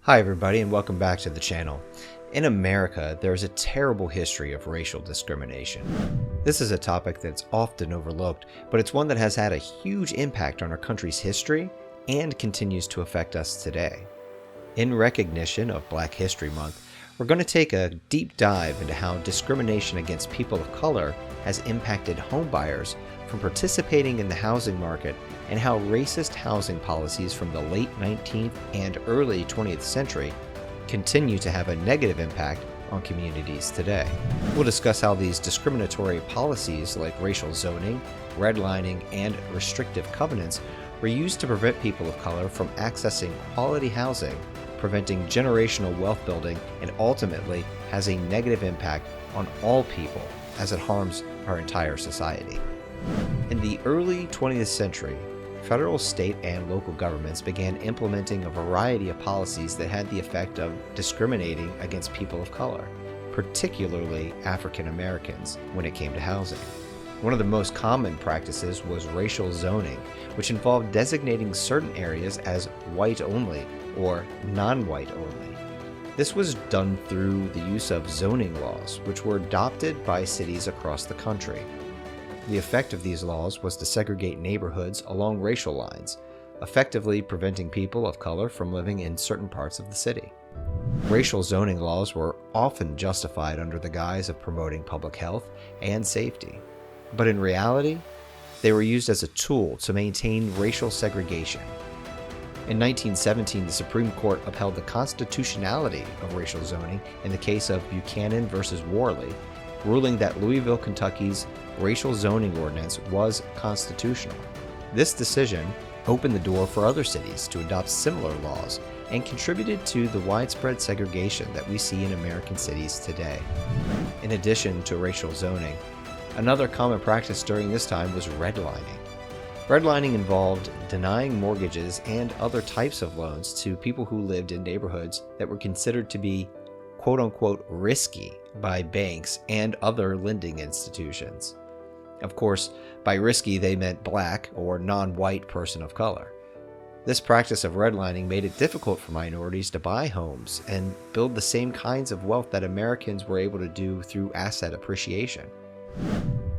Hi everybody and welcome back to the channel. In America, there is a terrible history of racial discrimination. This is a topic that's often overlooked, but it's one that has had a huge impact on our country's history and continues to affect us today. In recognition of Black History Month, we're going to take a deep dive into how discrimination against people of color has impacted homebuyers from participating in the housing market and how racist housing policies from the late 19th and early 20th century continue to have a negative impact on communities today. We'll discuss how these discriminatory policies like racial zoning, redlining, and restrictive covenants were used to prevent people of color from accessing quality housing, preventing generational wealth building, and ultimately has a negative impact on all people as it harms our entire society. In the early 20th century, federal, state, and local governments began implementing a variety of policies that had the effect of discriminating against people of color, particularly African Americans, when it came to housing. One of the most common practices was racial zoning, which involved designating certain areas as white only or non-white only. This was done through the use of zoning laws, which were adopted by cities across the country. The effect of these laws was to segregate neighborhoods along racial lines, effectively preventing people of color from living in certain parts of the city. Racial zoning laws were often justified under the guise of promoting public health and safety, but in reality, they were used as a tool to maintain racial segregation. In 1917, the Supreme Court upheld the constitutionality of racial zoning in the case of Buchanan versus Worley, ruling that Louisville, Kentucky's racial zoning ordinance was constitutional. This decision opened the door for other cities to adopt similar laws and contributed to the widespread segregation that we see in American cities today. In addition to racial zoning, another common practice during this time was redlining. Redlining involved denying mortgages and other types of loans to people who lived in neighborhoods that were considered to be quote-unquote risky by banks and other lending institutions. Of course, by risky they meant Black or non-white person of color. This practice of redlining made it difficult for minorities to buy homes and build the same kinds of wealth that Americans were able to do through asset appreciation.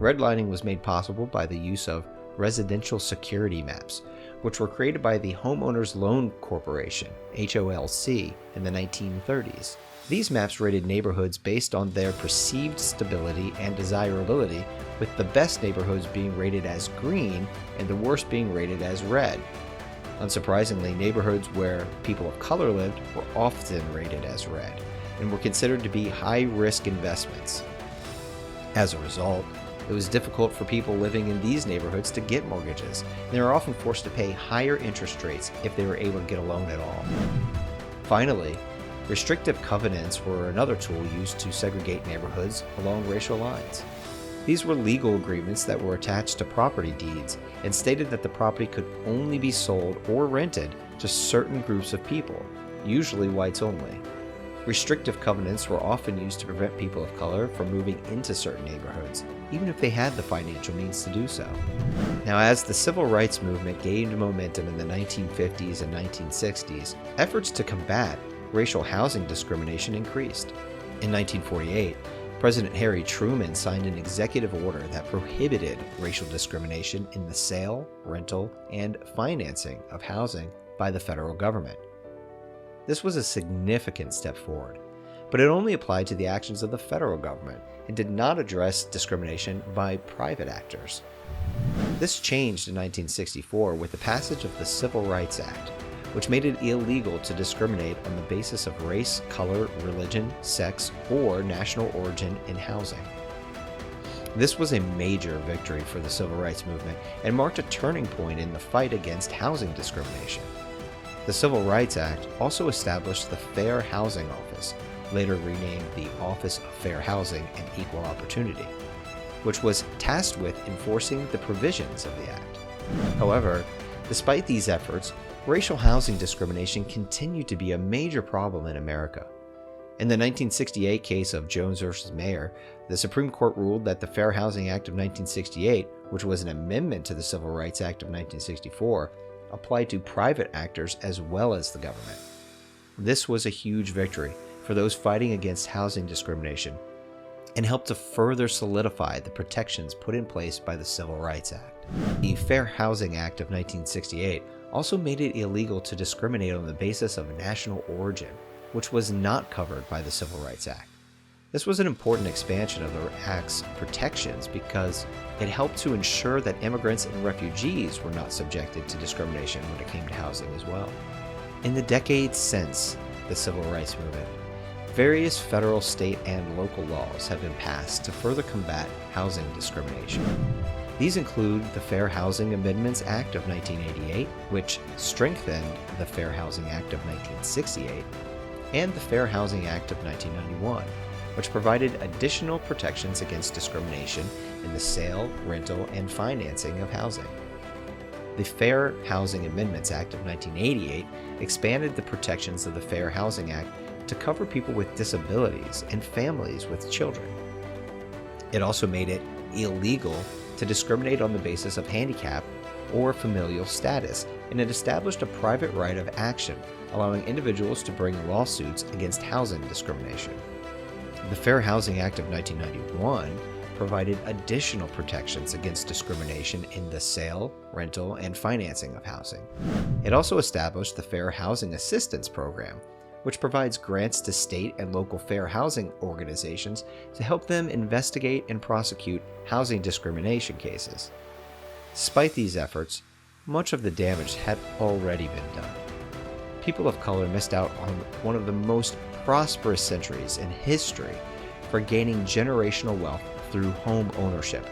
Redlining was made possible by the use of residential security maps, which were created by the Homeowners Loan Corporation, HOLC, in the 1930s. These maps rated neighborhoods based on their perceived stability and desirability, with the best neighborhoods being rated as green and the worst being rated as red. Unsurprisingly, neighborhoods where people of color lived were often rated as red and were considered to be high-risk investments. As a result, it was difficult for people living in these neighborhoods to get mortgages, and they were often forced to pay higher interest rates if they were able to get a loan at all. Finally, restrictive covenants were another tool used to segregate neighborhoods along racial lines. These were legal agreements that were attached to property deeds and stated that the property could only be sold or rented to certain groups of people, usually whites only. Restrictive covenants were often used to prevent people of color from moving into certain neighborhoods, even if they had the financial means to do so. Now, as the civil rights movement gained momentum in the 1950s and 1960s, efforts to combat racial housing discrimination increased. In 1948, President Harry Truman signed an executive order that prohibited racial discrimination in the sale, rental, and financing of housing by the federal government. This was a significant step forward, but it only applied to the actions of the federal government and did not address discrimination by private actors. This changed in 1964 with the passage of the Civil Rights Act, which made it illegal to discriminate on the basis of race, color, religion, sex, or national origin in housing. This was a major victory for the civil rights movement and marked a turning point in the fight against housing discrimination. The Civil Rights Act also established the Fair Housing Office, later renamed the Office of Fair Housing and Equal Opportunity, which was tasked with enforcing the provisions of the act. However, despite these efforts, racial housing discrimination continued to be a major problem in America. In the 1968 case of Jones v. Mayer, the Supreme Court ruled that the Fair Housing Act of 1968, which was an amendment to the Civil Rights Act of 1964, applied to private actors as well as the government. This was a huge victory for those fighting against housing discrimination and helped to further solidify the protections put in place by the Civil Rights Act. The Fair Housing Act of 1968 also made it illegal to discriminate on the basis of national origin, which was not covered by the Civil Rights Act. This was an important expansion of the Act's protections because it helped to ensure that immigrants and refugees were not subjected to discrimination when it came to housing as well. In the decades since the Civil Rights Movement, various federal, state, and local laws have been passed to further combat housing discrimination. These include the Fair Housing Amendments Act of 1988, which strengthened the Fair Housing Act of 1968, and the Fair Housing Act of 1991, which provided additional protections against discrimination in the sale, rental, and financing of housing. The Fair Housing Amendments Act of 1988 expanded the protections of the Fair Housing Act to cover people with disabilities and families with children. It also made it illegal to discriminate on the basis of handicap or familial status, and it established a private right of action, allowing individuals to bring lawsuits against housing discrimination. The Fair Housing Act of 1991 provided additional protections against discrimination in the sale, rental, and financing of housing. It also established the Fair Housing Assistance Program, which provides grants to state and local fair housing organizations to help them investigate and prosecute housing discrimination cases. Despite these efforts, much of the damage had already been done. People of color missed out on one of the most prosperous centuries in history for gaining generational wealth through home ownership.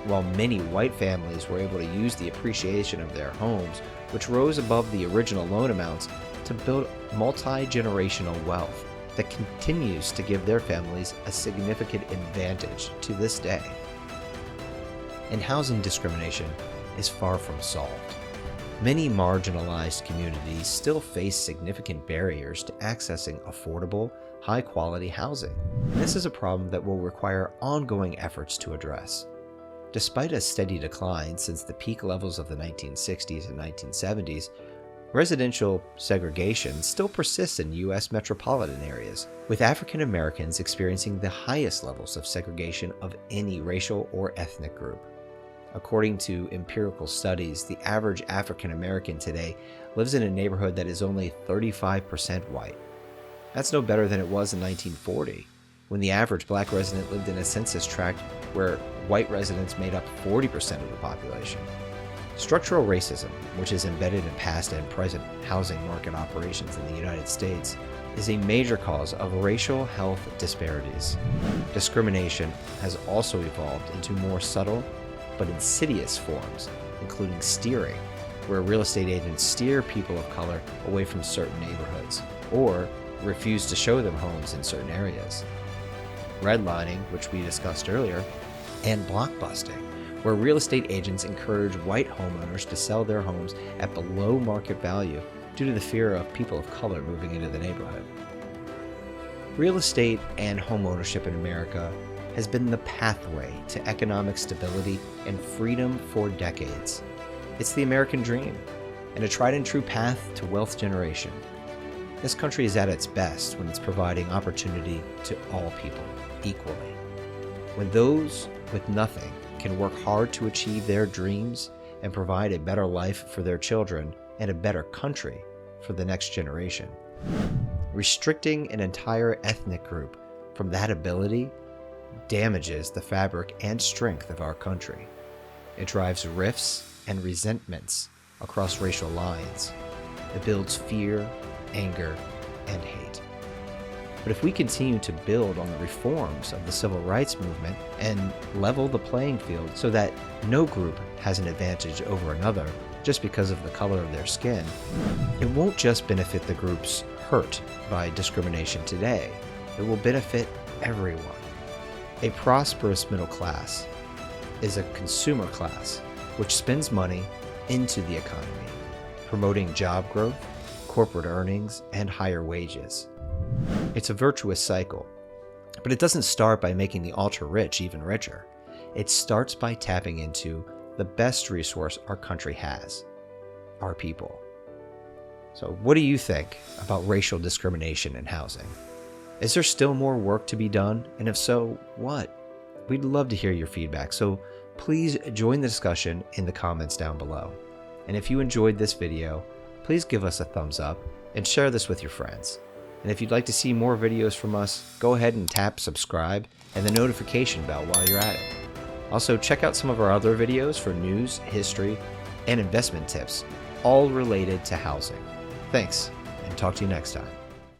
While many white families were able to use the appreciation of their homes, which rose above the original loan amounts, to build multi-generational wealth that continues to give their families a significant advantage to this day. And housing discrimination is far from solved. Many marginalized communities still face significant barriers to accessing affordable, high-quality housing. And this is a problem that will require ongoing efforts to address. Despite a steady decline since the peak levels of the 1960s and 1970s, residential segregation still persists in U.S. metropolitan areas, with African Americans experiencing the highest levels of segregation of any racial or ethnic group. According to empirical studies, the average African American today lives in a neighborhood that is only 35% white. That's no better than it was in 1940, when the average black resident lived in a census tract where white residents made up 40% of the population. Structural racism, which is embedded in past and present housing market operations in the United States, is a major cause of racial health disparities. Discrimination has also evolved into more subtle but insidious forms, including steering, where real estate agents steer people of color away from certain neighborhoods, or refuse to show them homes in certain areas. Redlining, which we discussed earlier, and blockbusting, where real estate agents encourage white homeowners to sell their homes at below market value due to the fear of people of color moving into the neighborhood. Real estate and home ownership in America has been the pathway to economic stability and freedom for decades. It's the American dream and a tried and true path to wealth generation. This country is at its best when it's providing opportunity to all people equally. When those with nothing can work hard to achieve their dreams and provide a better life for their children and a better country for the next generation. Restricting an entire ethnic group from that ability damages the fabric and strength of our country. It drives rifts and resentments across racial lines. It builds fear, anger, and hate. But if we continue to build on the reforms of the civil rights movement and level the playing field so that no group has an advantage over another just because of the color of their skin, it won't just benefit the groups hurt by discrimination today. It will benefit everyone. A prosperous middle class is a consumer class which spends money into the economy, promoting job growth, corporate earnings, and higher wages. It's a virtuous cycle, but it doesn't start by making the ultra-rich even richer. It starts by tapping into the best resource our country has, our people. So what do you think about racial discrimination in housing? Is there still more work to be done? And if so, what? We'd love to hear your feedback, so please join the discussion in the comments down below. And if you enjoyed this video, please give us a thumbs up and share this with your friends. And if you'd like to see more videos from us, go ahead and tap subscribe and the notification bell while you're at it. Also, check out some of our other videos for news, history, and investment tips, all related to housing. Thanks, and talk to you next time.